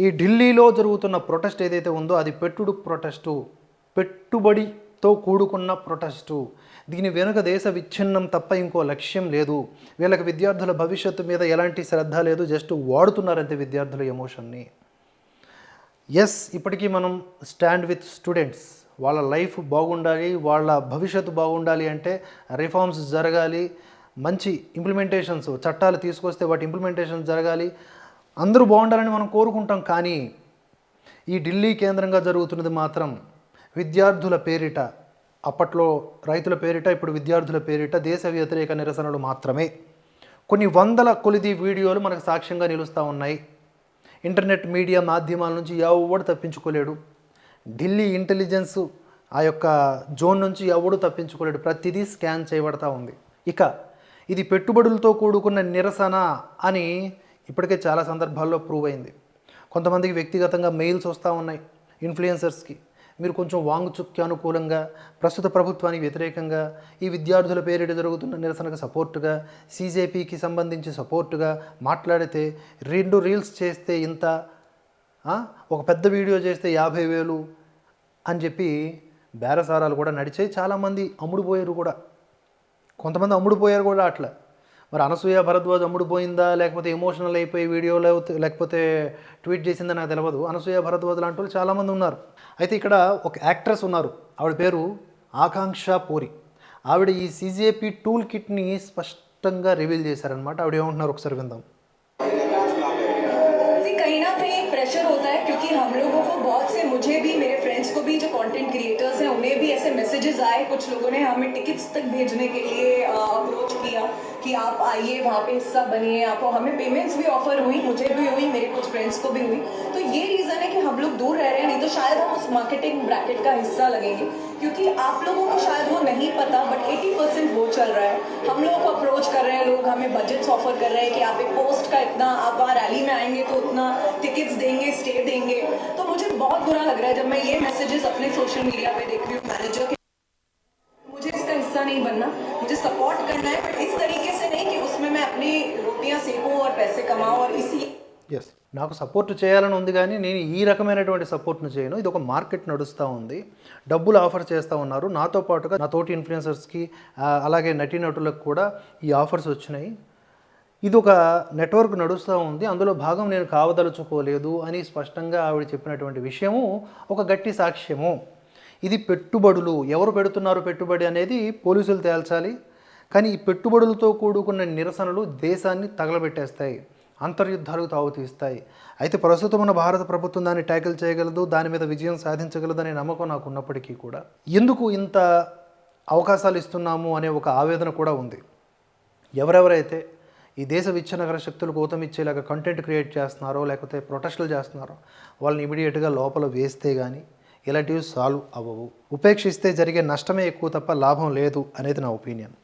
ఈ ఢిల్లీలో జరుగుతున్న ప్రొటెస్ట్ ఏదైతే ఉందో అది పెట్టుబడితో కూడుకున్న ప్రొటెస్టు. దీని వెనుక దేశ విచ్ఛిన్నం తప్ప ఇంకో లక్ష్యం లేదు. వీళ్ళకి విద్యార్థుల భవిష్యత్తు మీద ఎలాంటి శ్రద్ధ లేదు, జస్ట్ వాడుతున్నారంతే విద్యార్థుల ఎమోషన్ని. ఎస్, ఇప్పటికీ మనం స్టాండ్ విత్ స్టూడెంట్స్. వాళ్ళ లైఫ్ బాగుండాలి, వాళ్ళ భవిష్యత్తు బాగుండాలి అంటే రిఫార్మ్స్ జరగాలి, మంచి ఇంప్లిమెంటేషన్స్, చట్టాలు తీసుకొస్తే వాటి ఇంప్లిమెంటేషన్స్ జరగాలి, అందరూ బాగుండాలని మనం కోరుకుంటాం. కానీ ఈ ఢిల్లీ కేంద్రంగా జరుగుతున్నది మాత్రం విద్యార్థుల పేరిట, అప్పట్లో రైతుల పేరిట, ఇప్పుడు విద్యార్థుల పేరిట దేశ వ్యతిరేక నిరసనలు మాత్రమే. కొన్ని వందల కొలిది వీడియోలు మనకు సాక్ష్యంగా నిలుస్తూ ఉన్నాయి. ఇంటర్నెట్ మీడియా మాధ్యమాల నుంచి ఎవడు తప్పించుకోలేడు. ఢిల్లీ ఇంటెలిజెన్స్ ఆ యొక్క జోన్ నుంచి ఎవడు తప్పించుకోలేడు. ప్రతిదీ స్కాన్ చేయబడతా ఉంది. ఇక ఇది పెట్టుబడులతో కూడుకున్న నిరసన అని ఇప్పటికే చాలా సందర్భాల్లో ప్రూవ్ అయింది. కొంతమందికి వ్యక్తిగతంగా మెయిల్స్ వస్తూ ఉన్నాయి ఇన్ఫ్లుయెన్సర్స్కి, మీరు కొంచెం వాంగ్చుక్కి అనుకూలంగా, ప్రస్తుత ప్రభుత్వానికి వ్యతిరేకంగా, ఈ విద్యార్థుల పేరిట జరుగుతున్న నిరసనకు సపోర్టుగా, సీజేపీకి సంబంధించి సపోర్టుగా మాట్లాడితే 2 రీల్స్ చేస్తే ఇంత, ఒక పెద్ద వీడియో చేస్తే 50,000 అని చెప్పి బేరసారాలు కూడా నడిచాయి. చాలామంది అమ్ముడుపోయారు కూడా, కొంతమంది అమ్ముడుపోయారు కూడా అట్లా. మరి అనసూయ భరద్వాజ్ అమ్ముడుపోయిందా, లేకపోతే ఎమోషనల్ అయిపోయి వీడియోలో, లేకపోతే ట్వీట్ చేసిందా నాకు తెలియదు. అనసూయ భరద్వాజ్ లాంటి వాళ్ళు చాలామంది ఉన్నారు. అయితే ఇక్కడ ఒక యాక్ట్రెస్ ఉన్నారు, ఆవిడ పేరు ఆకాంక్ష పూరి. ఆవిడ ఈ సీజేపీ టూల్ కిట్ని స్పష్టంగా రివీల్ చేశారనమాట. ఆవిడ ఏమంటున్నారు ఒకసారి విందాం. प्रेशर होता है क्योंकि हम लोगों को बहुत से, मुझे भी, मेरे फ्रेंड्स को भी, जो कंटेंट क्रिएटर्स हैं उन्हें भी ऐसे मैसेजेस आए. कुछ लोगों ने हमें टिकट्स तक भेजने के लिए अप्रोच किया कि आप आइए, वहाँ पे हिस्सा बनिए. आपको, हमें पेमेंट्स भी ऑफर हुई, मुझे भी हुई, मेरे कुछ फ्रेंड्स को भी हुई. तो ये रीज़न है कि हम लोग दूर रह रहे हैं, नहीं तो शायद हम उस मार्केटिंग ब्रैकेट का हिस्सा लगेंगे. क्योंकि आप लोगों को शायद वो नहीं पता, बट 80% वो चल रहा है. हम लोग को अप्रोच कर रहे हैं, लोग हमें बजट्स ऑफर कर रहे हैं कि आप एक पोस्ट का इतना, आप वहाँ रैली में आएंगे तो उतना टिकट्स देंगे, स्टे देंगे. तो मुझे बहुत बुरा लग रहा है जब मैं ये मैसेजेस अपने सोशल मीडिया पे देख रही हूँ मैनेजर के. मुझे इसका हिस्सा नहीं बनना, मुझे सपोर्ट करना है, बट इस तरीके से नहीं कि उसमें मैं अपनी रोटियां सेकूं और पैसे कमाऊं. और इसी ఎస్, నాకు సపోర్ట్ చేయాలని ఉంది, కానీ నేను ఈ రకమైనటువంటి సపోర్ట్ను చేయను. ఇది ఒక మార్కెట్ నడుస్తూ ఉంది, డబ్బులు ఆఫర్ చేస్తూ ఉన్నారు. నాతో పాటుగా నా తోటి ఇన్ఫ్లుయెన్సర్స్కి, అలాగే నటీనటులకు కూడా ఈ ఆఫర్స్ వచ్చినాయి. ఇది ఒక నెట్వర్క్ నడుస్తూ ఉంది, అందులో భాగం నేను కావదలుచుకోలేదు అని స్పష్టంగా ఆవిడ చెప్పినటువంటి విషయము ఒక గట్టి సాక్ష్యము. ఇది పెట్టుబడులు, ఎవరు పెడుతున్నారు పెట్టుబడి అనేది పోలీసులు తేల్చాలి. కానీ ఈ పెట్టుబడులతో కూడుకున్న నిరసనలు దేశాన్ని తగలబెట్టేస్తాయి, అంతర్యుద్ధాలకు తావుతీస్తాయి. అయితే ప్రస్తుతం ఉన్న భారత ప్రభుత్వం దాన్ని ట్యాకిల్ చేయగలదు, దాని మీద విజయం సాధించగలదు అనే నమ్మకం నాకు ఉన్నప్పటికీ కూడా ఎందుకు ఇంత అవకాశాలు ఇస్తున్నాము అనే ఒక ఆవేదన కూడా ఉంది. ఎవరెవరైతే ఈ దేశ విచ్ఛిన్నకర శక్తులకు ఊతమిచ్చేలాగా కంటెంట్ క్రియేట్ చేస్తున్నారో, లేకపోతే ప్రొటెస్టులు చేస్తున్నారో, వాళ్ళని ఇమీడియట్గా లోపల వేస్తే కానీ ఇలాంటివి సాల్వ్ అవ్వవు. ఉపేక్షిస్తే జరిగే నష్టమే ఎక్కువ తప్ప లాభం లేదు అనేది నా ఒపీనియన్.